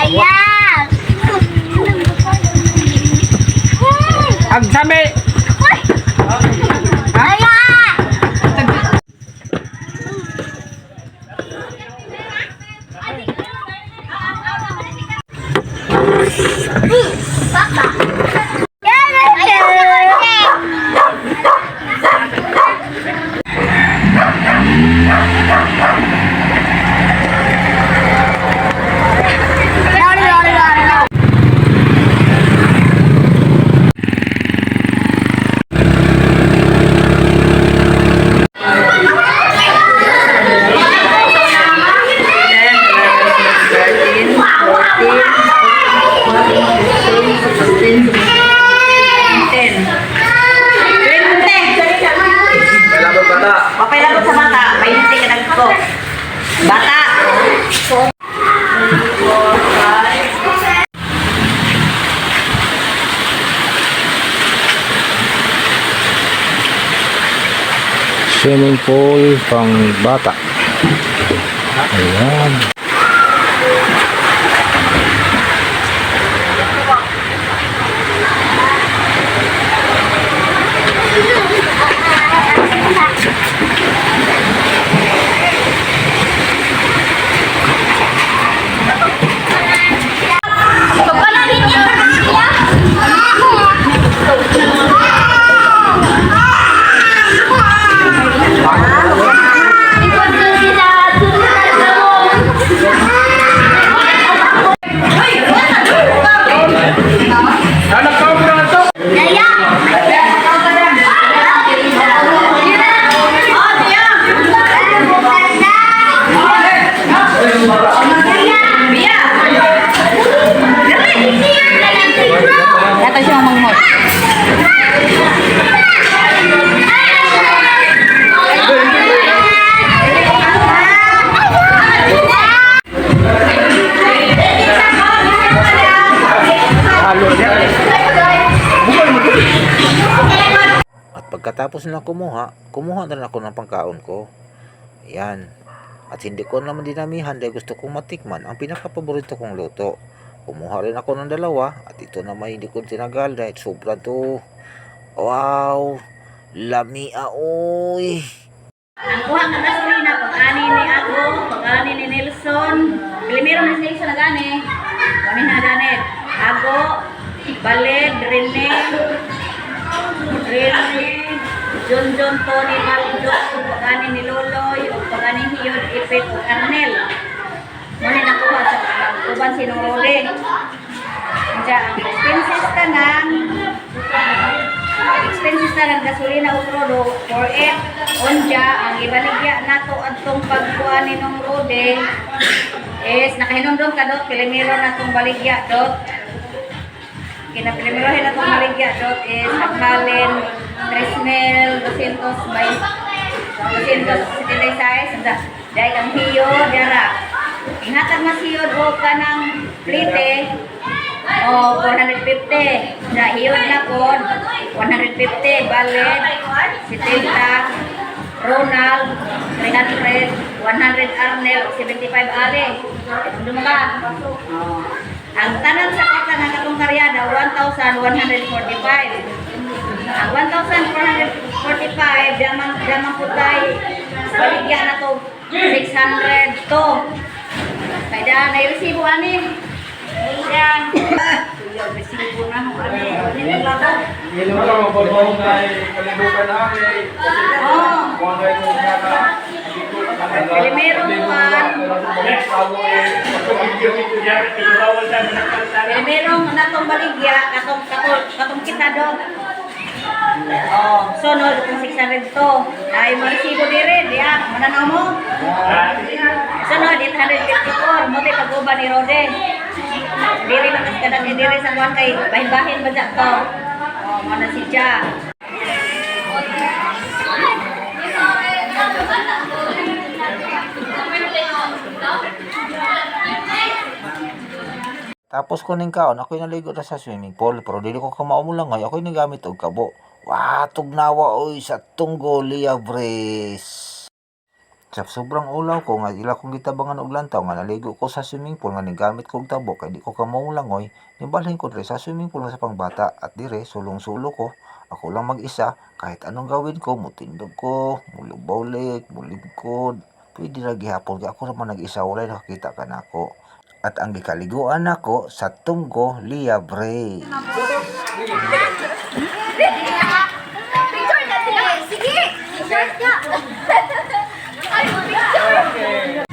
Ayan! Ang sabi! Ayan! Okay lang sa bata, may hindi ka nagko. Bata! Swimming pool pang bata. Ayan. Ito siya manghot. At pagkatapos na kumuha na lang ako ng pangkaon ko. Ayan. At hindi ko naman dinamihan dahil gusto kong matikman ang pinakapaborito kong luto. Kumuha rin ako ng dalawa at ito naman hindi ko tinagal dahil sobra to. Wow! Lamia oy! Ang kuha ng gasolina, pag-ani ni ako, pag-ani ni Nelson. Pilimero ni Nelson na gani. Kami na gani. Ako, Baled, Rene, John, Tony, Maldo, pag-ani ni Loloy, pag-ani ni Hiyod, Ipit, Arnel. Muna nakuha sa uban sinurode. Diyan, ang expenses na ng gasolina o prodo for it. Onja, ang ibaligya nato atong pagkuha ni nung rode is nakahinumdum ka dot, pilimero na itong baligya dot. Kinapilimirohin na itong baligya dot is Akmalin, 3,276. Dahil ang hiyo, dara. Ingatan mas hiyod o ka ng plite o 450. Sa hiyod na po, 150. Baled, 70. Ronald, 300. 100 Arnel, 75 Ali. Ito mo ba? Ang tanang sa kota ng katong karyada, 1,145. Ang 1,445, damang putay, baligya na to, 600 to. Kaya na-resibo anin. Yan. Resibo na ho anin. Hindi mo lang mababawang na kalibutan namin. Pilimero na itong baligya, katong kita doon. Sunod kung 600 to. Ay, maresibo dire, diya, mananaw mo. Sunod, 854, mo tayo pag-uba ni Rode. Dire na kasi kadang dire sa kuwan kay bahin-bahin ba dyan to. Mana si Dja. Tapos kuning kaon, ako'y naligo na sa swimming pool. Pero dili ko kamaumulangay, ako'y nagamit og kabo. Watog nawa oy sa tunggo liya bres. Sa sobrang ulaw ko nga ila kong gitabangan og lantaw nga naligo ko sa swimming pool nga nigamit kog tabo kay di ko kamaulangoy, nibalhin ko dire sa swimming pool nga sa pangbata at dire sulong-sulo ko. Ako lang mag-isa, kahit anong gawin ko, mutindog ko, mulubawlik, mulibkod. Pwede ra gihapon kay ako naman nag-isa walay nakakita ka nako. At ang gikaliguan nako sa Tunggo Liabre. Picture na sila. Sige. Picture ka. Ay, picture.